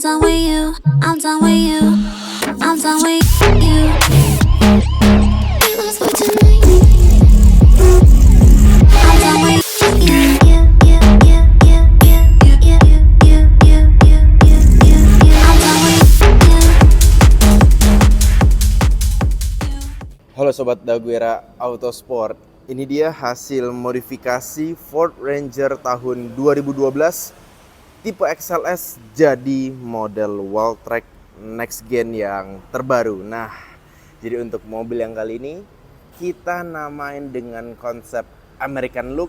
done with you. I'm done with you. I'm done with you. We lost for tonight. I'm done with you. I'm done with you. Halo Sobat Daguera Autosport, ini dia hasil modifikasi Ford Ranger tahun 2012 tipe XLS jadi model Walltrack Next Gen yang terbaru. Nah, jadi untuk mobil yang kali ini kita namain dengan konsep American Look.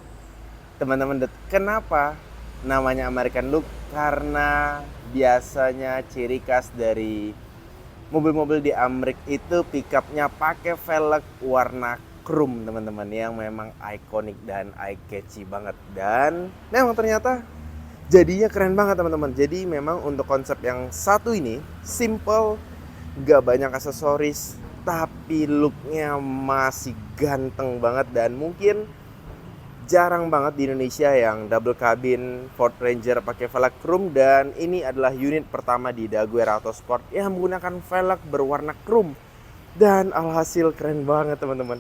Teman-teman, kenapa namanya American Look? Karena biasanya ciri khas dari mobil-mobil di Amerika itu pickupnya pakai velg warna chrome, teman-teman, yang memang ikonik dan eye-catchy banget. Dan memang ternyata jadinya keren banget, teman-teman. Jadi memang untuk konsep yang satu ini simple, gak banyak aksesoris, tapi looknya masih ganteng banget. Dan mungkin jarang banget di Indonesia yang double cabin Ford Ranger pakai velg chrome. Dan ini adalah unit pertama di Daguerre Autosport yang menggunakan velg berwarna chrome. Dan alhasil keren banget, teman-teman.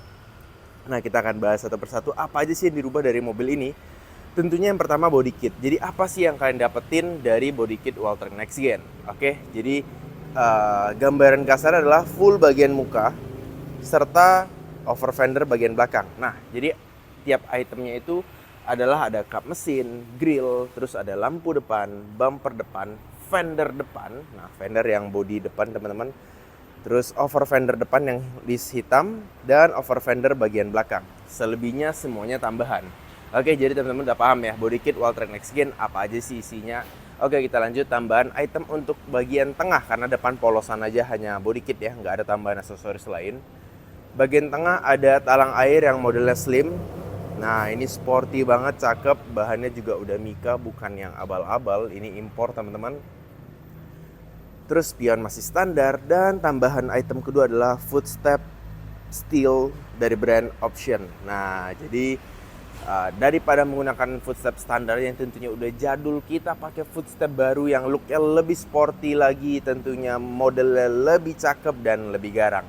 Nah, kita akan bahas satu persatu apa aja sih yang dirubah dari mobil ini. Tentunya yang pertama body kit. Jadi apa sih yang kalian dapetin dari body kit Walltrack Next Gen? Oke, jadi gambaran kasar adalah full bagian muka serta over fender bagian belakang. Nah, jadi tiap itemnya itu adalah ada kap mesin, grill, terus ada lampu depan, bumper depan, fender depan. Nah, fender yang body depan, teman-teman. Terus over fender depan yang list hitam dan over fender bagian belakang. Selebihnya semuanya tambahan. Oke, jadi teman-teman udah paham ya body kit Walltrack Next Gen apa aja sih isinya. Oke, kita lanjut tambahan item untuk bagian tengah karena depan polosan aja hanya body kit ya, nggak ada tambahan aksesoris lain. Bagian tengah ada talang air yang modelnya slim. Nah, ini sporty banget, cakep. Bahannya juga udah Mika, bukan yang abal-abal. Ini impor, teman-teman. Terus spion masih standar dan tambahan item kedua adalah footstep steel dari brand Option. Nah, jadi daripada menggunakan footstep standar yang tentunya udah jadul, kita pakai footstep baru yang looknya lebih sporty lagi, tentunya modelnya lebih cakep dan lebih garang.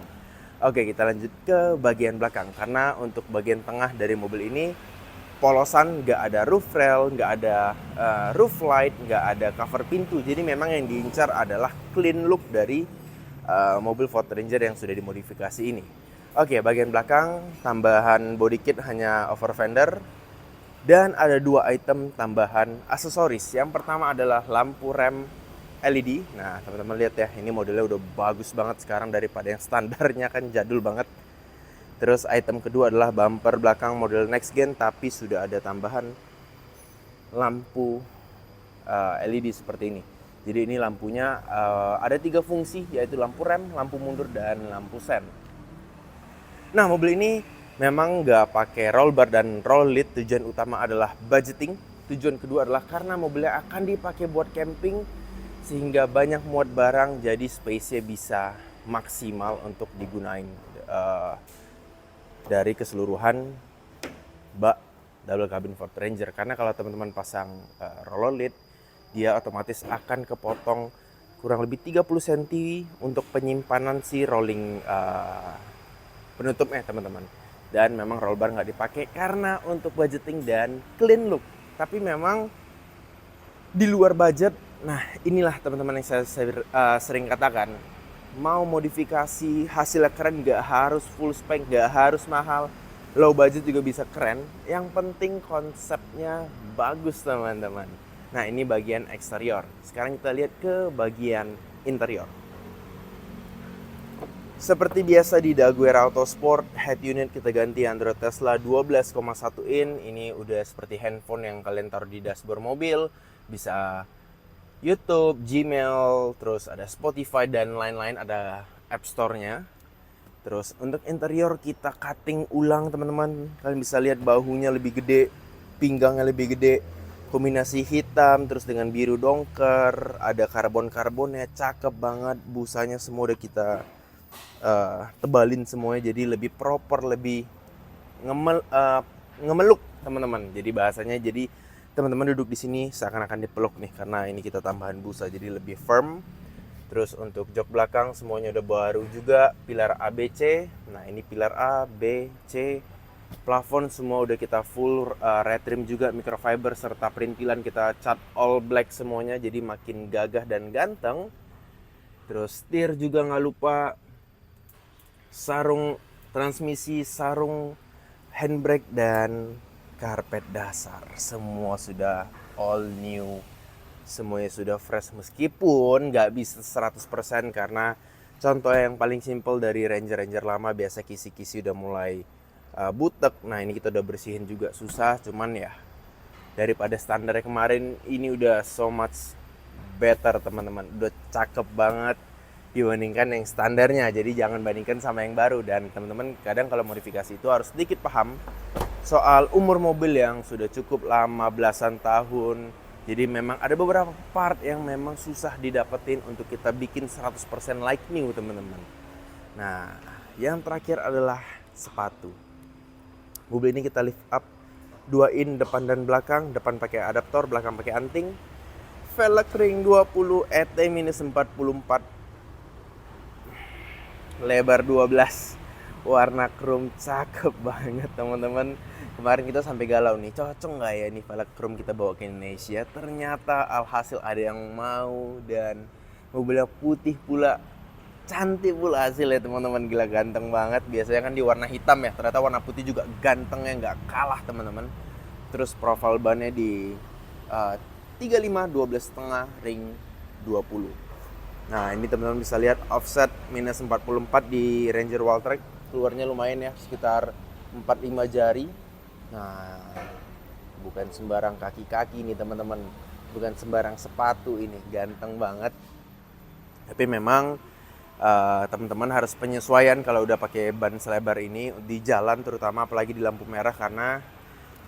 Oke, kita lanjut ke bagian belakang karena untuk bagian tengah dari mobil ini polosan, nggak ada roof rail, nggak ada roof light, nggak ada cover pintu. Jadi memang yang diincar adalah clean look dari mobil Ford Ranger yang sudah dimodifikasi ini. Oke, bagian belakang tambahan body kit hanya over fender dan ada dua item tambahan aksesoris. Yang pertama adalah lampu rem LED. Nah, teman-teman lihat ya, ini modelnya udah bagus banget sekarang daripada yang standarnya kan jadul banget. Terus item kedua adalah bumper belakang model Next Gen tapi sudah ada tambahan lampu LED seperti ini. Jadi ini lampunya ada 3 fungsi, yaitu lampu rem, lampu mundur, dan lampu sen. Nah, mobil ini memang nggak pakai roll bar dan roll lid. Tujuan utama adalah budgeting. Tujuan kedua adalah karena mobilnya akan dipakai buat camping sehingga banyak muat barang, jadi space-nya bisa maksimal untuk digunain dari keseluruhan bak double cabin Ford Ranger. Karena kalau teman-teman pasang roll lid, dia otomatis akan kepotong kurang lebih 30 cm untuk penyimpanan si rolling penutupnya, teman-teman. Dan memang roll bar nggak dipakai karena untuk budgeting dan clean look. Tapi memang di luar budget, nah inilah teman-teman yang saya sering katakan, mau modifikasi hasilnya keren nggak harus full spec, nggak harus mahal, low budget juga bisa keren. Yang penting konsepnya bagus, teman-teman. Nah, ini bagian eksterior. Sekarang kita lihat ke bagian interior. Seperti biasa di Daguerre Autosport, head unit kita ganti Android Tesla 12,1 in. Ini udah seperti handphone yang kalian taruh di dashboard mobil. Bisa YouTube, Gmail, terus ada Spotify dan lain-lain, ada App Store-nya. Terus untuk interior kita cutting ulang, teman-teman. Kalian bisa lihat bahunya lebih gede, pinggangnya lebih gede. Kombinasi hitam terus dengan biru dongker, ada karbon-karbonnya, cakep banget. Busanya semua udah kita tebalin semuanya jadi lebih proper, lebih ngemeluk, teman-teman. Jadi bahasanya jadi teman-teman duduk di sini seakan-akan dipeluk nih karena ini kita tambahan busa jadi lebih firm. Terus untuk jok belakang semuanya udah baru juga, pilar A, B, C. Nah ini pilar A, B, C. Plafon semua udah kita full red trim juga, microfiber serta perintilan kita cat all black semuanya jadi makin gagah dan ganteng. Terus setir juga nggak lupa, sarung transmisi, sarung handbrake dan karpet dasar semua sudah all new. Semuanya sudah fresh meskipun nggak bisa 100% karena contoh yang paling simple dari Ranger lama biasa kisi-kisi udah mulai butek. Nah ini kita udah bersihin juga susah, cuman ya daripada standarnya kemarin ini udah so much better teman-teman, udah cakep banget dibandingkan yang standarnya. Jadi jangan bandingkan sama yang baru. Dan teman-teman kadang kalau modifikasi itu harus sedikit paham soal umur mobil yang sudah cukup lama belasan tahun. Jadi memang ada beberapa part yang memang susah didapetin untuk kita bikin 100% like new teman-teman. Nah yang terakhir adalah sepatu. Mobil ini kita lift up 2 in depan dan belakang. Depan pakai adaptor, belakang pakai anting. Velg ring 20 ET-44, lebar 12, warna chrome, cakep banget teman-teman. Kemarin kita sampai galau nih, cocok nggak ya nih velg chrome kita bawa ke Indonesia. Ternyata alhasil ada yang mau dan mobilnya putih pula, cantik pula hasilnya teman-teman. Gila ganteng banget. Biasanya kan di warna hitam ya, ternyata warna putih juga gantengnya nggak kalah teman-teman. Terus profil bannya di 35 12,5 ring 20. Nah ini teman-teman bisa lihat offset minus 44 di Ranger Walltrack, keluarnya lumayan ya, sekitar 4-5 jari. Nah bukan sembarang kaki-kaki nih teman-teman, bukan sembarang sepatu ini, ganteng banget. Tapi memang teman-teman harus penyesuaian kalau udah pakai ban selebar ini di jalan terutama, apalagi di lampu merah karena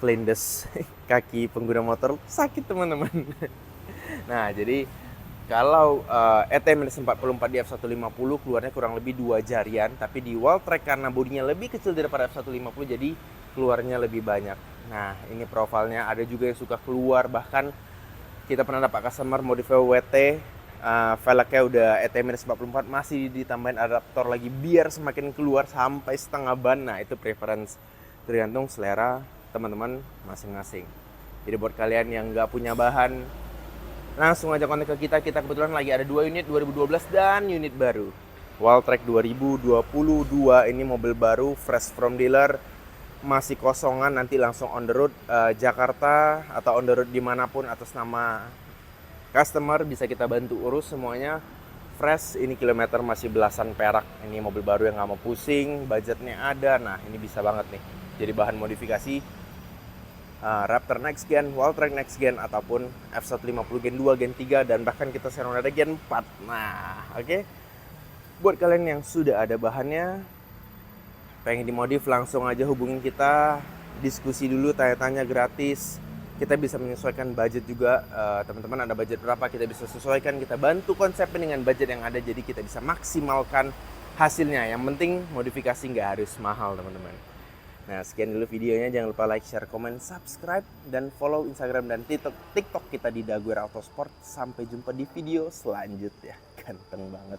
kelindes kaki pengguna motor sakit teman-teman. Nah jadi kalau ET-44 di F150 keluarnya kurang lebih 2 jarian, tapi di Walltrack karena bodinya lebih kecil daripada F150 jadi keluarnya lebih banyak. Nah ini profilnya ada juga yang suka keluar, bahkan kita pernah dapat customer modify WT, velgnya udah ET-44 masih ditambahin adaptor lagi biar semakin keluar sampai setengah ban. Nah itu preference, tergantung selera teman-teman masing-masing. Jadi buat kalian yang nggak punya bahan, langsung aja kontak ke kita. Kita kebetulan lagi ada 2 unit 2012 dan unit baru. Walltrack 2022 ini mobil baru fresh from dealer, masih kosongan, nanti langsung on the road Jakarta atau on the road dimanapun atas nama customer bisa kita bantu urus semuanya. Fresh, ini kilometer masih belasan perak. Ini mobil baru yang nggak mau pusing, budgetnya ada. Nah ini bisa banget nih jadi bahan modifikasi Raptor Next Gen, Walltrack Next Gen, ataupun F150 Gen 2, Gen 3, dan bahkan kita sekarang ada Gen 4. Nah, oke. Buat kalian yang sudah ada bahannya, pengen dimodif, langsung aja hubungin kita, diskusi dulu, tanya-tanya gratis. Kita bisa menyesuaikan budget juga, teman-teman ada budget berapa, kita bisa sesuaikan, kita bantu konsepnya dengan budget yang ada, jadi kita bisa maksimalkan hasilnya. Yang penting modifikasi nggak harus mahal teman-teman. Nah sekian dulu videonya, jangan lupa like, share, komen, subscribe, dan follow Instagram dan TikTok kita di Daguerre Autosport. Sampai jumpa di video selanjutnya, ganteng banget.